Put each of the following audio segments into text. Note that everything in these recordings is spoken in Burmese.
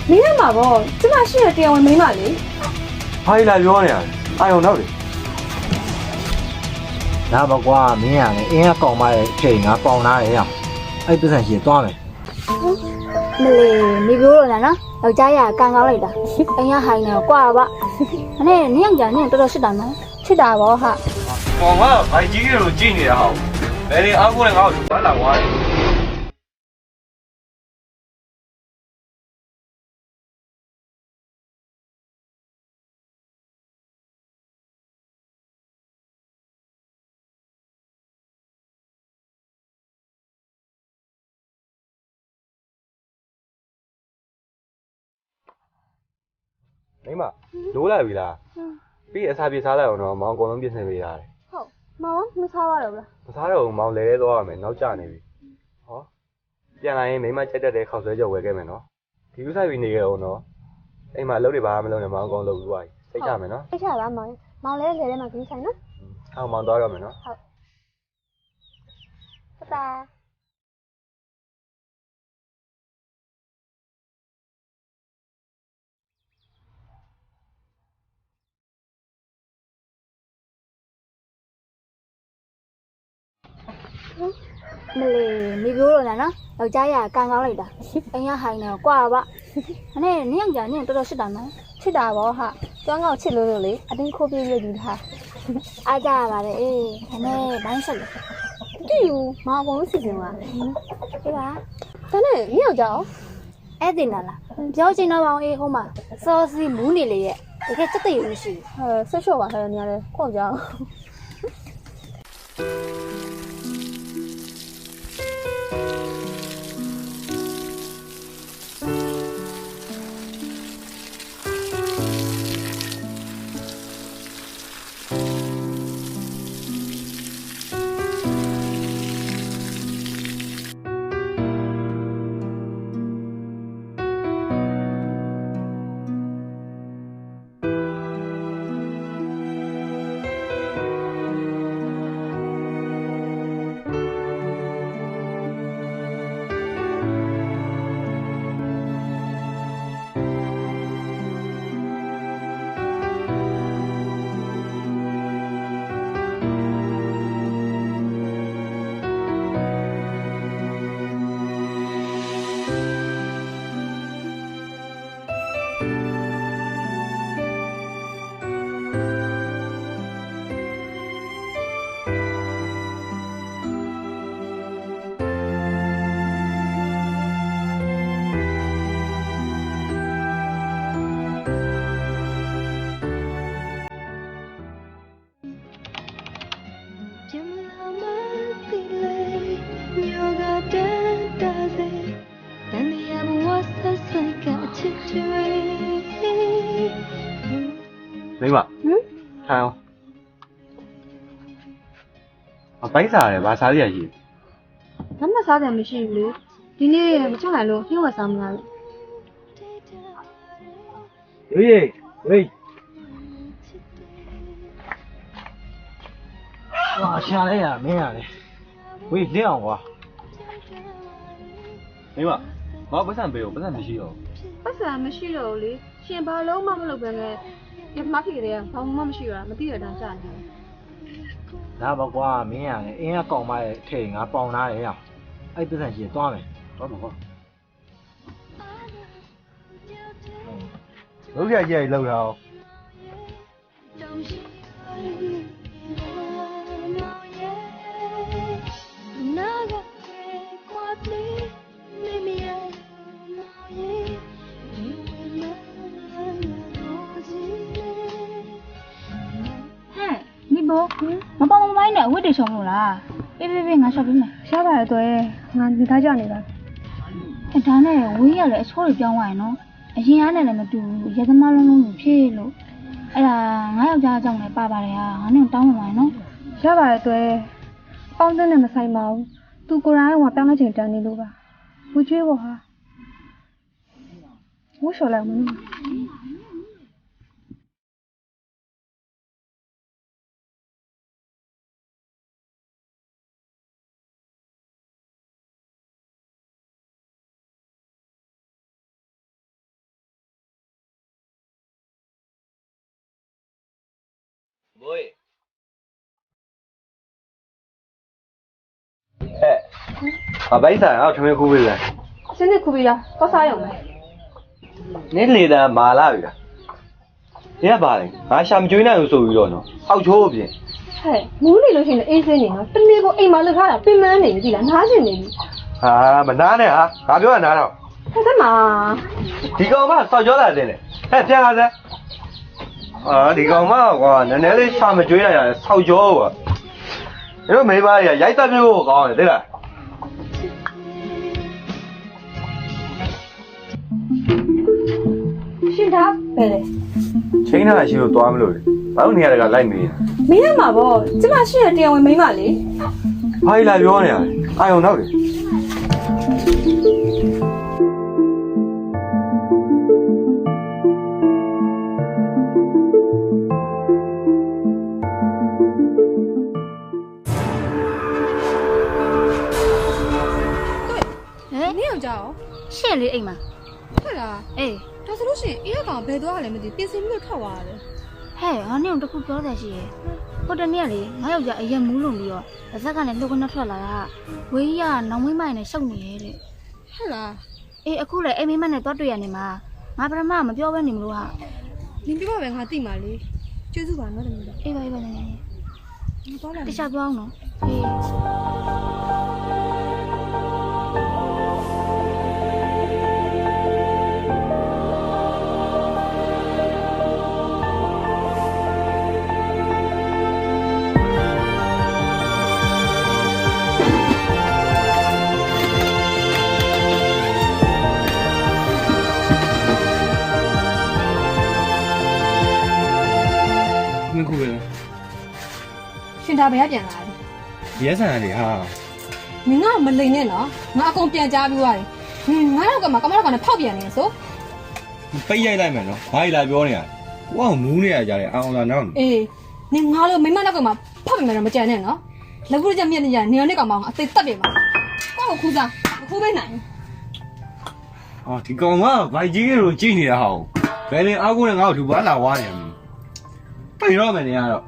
မင်းကမှာပေါ့ကျမရှိတဲ့တရားဝင်မိန်းမလေ ဘာလာပြောနေရလဲအာယုံတော့လေ ဒါဘကွာမင်းရတယ်အင်းကကောင်မရဲ့အချိန်ငါပေါင်လာတယ်ရအောင်အဲ့ပစ္စံရှင်သွားမယ် မလေးနေပြောတော့လားနော်ယောက်ျားရကန်ကောင်းလိုက်တာအင်းရဟိုင်းနေကွာပါမနေ့နင်းယောက်ျားနင်းတော်တော်ရှစ်တာနော်ရှစ်တာဗောဟာ ကောင်ကဘိုင်ကြီးကြီးလိုကြည့်နေတာဟောဘယ်နေအားကိုးနဲ့ငါ့ကိုဘာလာဝါလဲမိမလိုးလာပြီလားပြီးအစာပြေစားလိုက်အောင်တော့မောင်အကုန်လုံးပြင်ဆင်ပေးရတယ် ဟုတ်မောင်မစားရတော့လား မစားတော့မောင်လဲလဲသွားရမယ်နောက်ကျနေပြီဟောပြန်လာရင်မိမကြက်တက်တဲ့ခောက်ဆွဲကြော်ဝယ်ခဲ့မယ်နော်ဒီဥဆိုင်ပြီးနေခဲ့အောင်နော်အိမ်မှာအလုပ်တွေဘာမှမလုပ်နဲ့မောင်အကုန်လုပ်ပြီးသွားပြီစိတ်ချမယ်နော် စိတ်ချပါမောင်မောင်လဲလဲမှာကြီးဆိုင်နော် ဟောင်းမောင်သွားရမယ်နော် တတာမလေးနေပြောတော့လားနော်ယောက်ျားရကန်ကောင်းလိုက်တာအင်းရဟိုင်းနေကွာပါမနေ့နင်းယောက်ျားနင်းတော်တော်ရှစ်တာနော်ရှစ်တာဗောဟာကျွမ်းကောက်ချစ်လို့လေအတင်းခိုးပြေးရယူထားအားကြပါလေအေးဒါနဲ့ဘိုင်းဆက်လို့တူမောင်အကုန်လုံးစီစဉ်ပါအေးပါဒါနဲ့နင်းယောက်ျားအဲ့ဒီနော်လားပြောချင်တော့ပါအောင်အေးဟိုမှာစောစီမူးနေလေရဲ့တကယ်စက်တရမရှိဟဲ့ဆက်လျှော့ပါဟဲ့နေရတယ်ခွန်ကြောင် မိမထိုင်အောင်အပိုင်းစားတယ်ဘာစားရရှိ ဘာမှစားတယ်မရှိဘူးလေဒီနေ့မချက်နိုင်လို့နှိမ့်ဝက်စားမလားလို့ ဟေးဟေး ဟာရှာလိုက်ရမင်းရတယ်ဝေးလင်းအောင်ကွာ မိမငါပတ်စံပေးအောင်ပတ်စံမရှိတော့ ပတ်စံမရှိတော့ဘူးလေရှင်ဘာလုံးမှမလုပ်ဘဲနဲ့ဒီမှာဖြစ်ကြတယ်ဘာမှမရှိတော့မသိရတာကြာနေတယ် ဒါဘကွာမင်းရတယ်အင်းကကောင်မရဲ့အချိန်ငါပေါင်လာတယ်ရအောင်အဲ့ပစ္စံရှင်သွားမယ် တော့မဟုတ်လုံးရကြီးလောက်ရအောင် 你不，我帮我买呢，我得上路啦。别，俺小兵们， ရှားပါတယ်တော့ငါနေသားကြနေတာ 哎，他呢，我也来炒了点碗喏，而且俺那么多，也他妈弄撇了。哎呀，俺要家长来爸爸的呀，俺那当碗喏。 ရှားပါတယ်တော့ပေါင်းတဲ့နဲ့မဆိုင်ပါဘူးသူကိုယ်တိုင်ကပြောင်းလဲချိန်တန်းနေလို့ပါဝှကျွေးဖို့ဟာဝှလျှော်လိုက်မလို့ ဘိုးအဘိုင်းဆိုင်အောင်ထမင်းခူးပေးလား စင်းနေခုပြီးလားတော့စားရုံပဲ နင်းလေတန်းမာလာပြီလားဒီကပါလေငါရှာမကျွေးနိုင်ဘူးဆိုပြီးတော့နော်ဆောက်ချိုးအပြင် ဟဲ့မူးနေလို့ရှိရင်အေးစင်းနေနော်တနေ့ကိုအိမ်မှာလှထားတာပင်မနေပြီလားနားကျင်နေပြီ ဟာမနာနဲ့ဟာငါပြောတာနားတော့ ဟဲ့ဆက်မှာ ဒီကောင်မဆောက်ကြောလာတဲ့နဲ့ဟဲ့ပြန်လာစမ်းအာဒီကောင်မကွာနည်းနည်းလေးရှာမကျွေးနိုင်ရတယ်ဆောက်ကြောကွာတို့မိန်းမတွေကရိုက်တက်ပြုတ်ကိုကောင်းတယ်သိလား ရှင်သားပဲလေ ချိန်ထားရှိလို့သွားမလို့လေဘာလို့နေရာတကလိုက်မေးနေ မင်းရမှာဗောကျမရှိရတရားဝင်မိန်းမလေ ဘာကြီးလာပြောနေရလဲအာယုံတော့လေ ဟဲ့ နင်းအောင်ကြောက် ရှင့်လေးအိမ်မှာ ဟုတ်လား အေး ဒါဆိုလို့ရှိရင်အေးရကောင်ဘယ်သွားရလဲမသိပြင်ဆင်ပြီးတော့ထွက်သွားရတယ် ဟဲ့ငါနဲ့တခုပြောတယ်ရှိရယ်ဟိုတနေ့ကလေငါယောက်ျားအရင်မူးလုံပြီးတော့ဗဇက်ကလည်းလှုပ်ခနဲ့ထွက်လာတာဝေးကြီးကနောင်မင်းမိုင်နဲ့ရှုပ်နေရဲ့တဲ့ ဟုတ်လား အေးအခုလေအိမ်မင်းမနဲ့တော့တွေ့ရနေမှာငါပထမမပြောဘဲနေမလို့ဟာ နင်းပြောပဲငါသိမှာလေကျေးဇူးပါနော်တမီးတို့ အေးပါအေးပါနေ ငါသွားလာ တခြားပြောအောင်နော်အေး မင်းခုပဲ ရှင်သားဘယ်ကပြန်လာလဲ ရဲဆန်ရတယ်ဟာ မင်းကမလိန်နဲ့နော်ငါအကုန်ပြန်ကြားပြီးသွားတယ်ငါတော့ကမှကမတော့ကနဲ့ဖောက်ပြန်နေဆို ပိတ်ရိုက်လိုက်မယ်နော်ဘာကြီးလာပြောနေရကိုကမူးနေရကြတယ်အောင်လာနောက် အေးနင်ငါလို့မိမနောက်ကမှဖောက်ပြန်မယ်တော့မကြံနဲ့နော်လက်ခုချက်မြက်နေကြနေရနဲ့ကောင်မအောင်အသေးတက်တယ်မှာကိုယ့်ကိုခူးစားခူးပေးနိုင် ဟာဒီကောင်ကဗိုက်ကြီးကိုကြည့်နေတာဟောဘယ်လင်အားကိုနဲ့ငါ့ကိုလူပါလာဝါနေပြီပိတ်တော့မယ်နေရတော့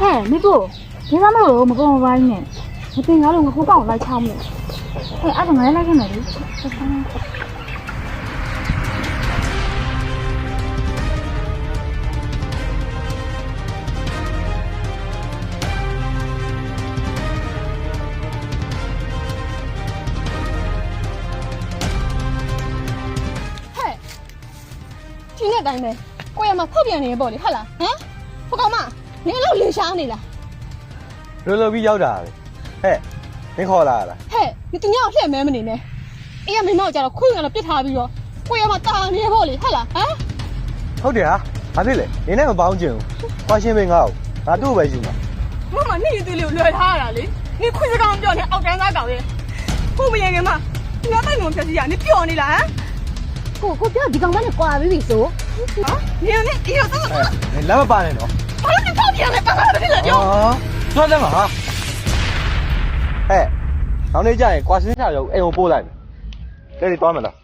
ဟဲ့မိကိုဒီကမလို့မကုန်းပိုင်းနဲ့မတင်ကားလို့ငါခိုးကောက်လိုက်ချောင်းမယ်ဟဲ့အဲ့ဒါငါလည်းလိုက်ခဲ့မယ်လေ ဟဲ့ဒီနေ့တိုင်းပဲကိုရမှာဖောက်ပြန်နေရပေါ့လေဟုတ်လားဟမ်ဟိုကောင်မနင်လောက်လေရှားနေလား လွယ်လွယ်ပြီးရောက်တာပဲဟဲ့မင်းခေါ်လာလား ဟဲ့ဒီတညောင်လှည့်မဲမနေနဲ့အေးကမိမောက်ကြတော့ခွင့်ရတော့ပြစ်ထားပြီးတော့ကိုရမှာတာနေရပေါ့လေဟုတ်လားဟမ် ဟုတ်တယ်ဟာဘာဖြစ်လဲနင်းနဲ့မပေါင်းချင်ဘူးခွာရှင်းမင်းငါ့ကိုငါတို့ပဲယူမှာ မမနေရသေးလေးကိုလွယ်ထားရတာလေနေခွင့်စကားမပြောနဲ့အောက်တန်းသားကောင်ရဲ့ကိုမရင်ခင်မငါတိုက်ငုံဖြတ်စီရနေပျော်နေလားဟမ် ကိုပြောဒီကောင်မနဲ့ကွာပြီးဆို ဟာနေနဲ့အေးတော့ ဟဲ့နင်လက်မပါနဲ့နော် ဘာလို့ဒီဖောက်ပြန်လဲပါပါဖြစ်လဲပြော သွားတယ်မှာဟာဟဲ့နောက်နေ့ကျရင်ကွာစင်းချရုပ်အိမ်ကိုပို့လိုက်မယ်ကဲဒီသွားမလား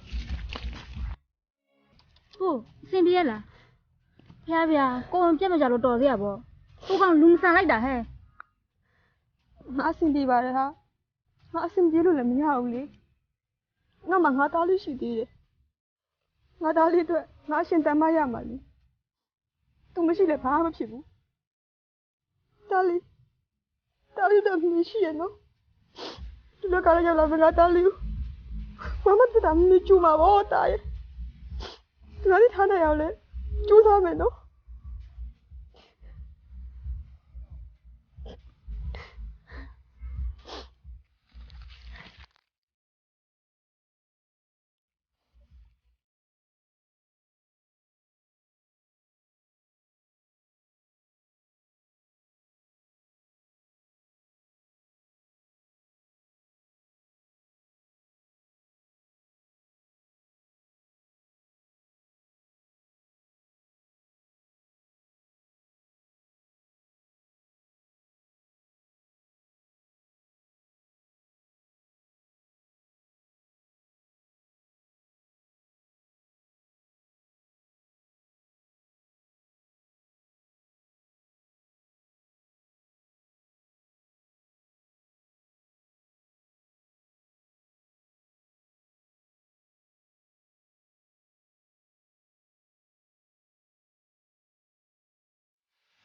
ဟုတ်အဆင်ပြေရလားဖျားဗျာကိုယ်ပြတ်မကြလို့တော်သေးရပေါ့ကိုကောင်လူမဆန်လိုက်တာဟဲ့ ငါအဆင်ပြေပါတယ်ဟာငါအဆင်ပြေလို့လည်းမရဘူးလေငါမှငါသားလေးရှိသေးတယ်ငါသားလေးအတွက်ငါအရှင်တန်မရမှာလေသူမရှိလည်းဘာမှမဖြစ်ဘူးသားလေးတော့မရှိရနော်ဒီလိုကားရောက်လာမငါသားလေးမမတက်တာမင်းကျူမှာပေါ့တာရဲ့ဒီလိုထားနေရအောင်လေကျူးသားမယ်နော်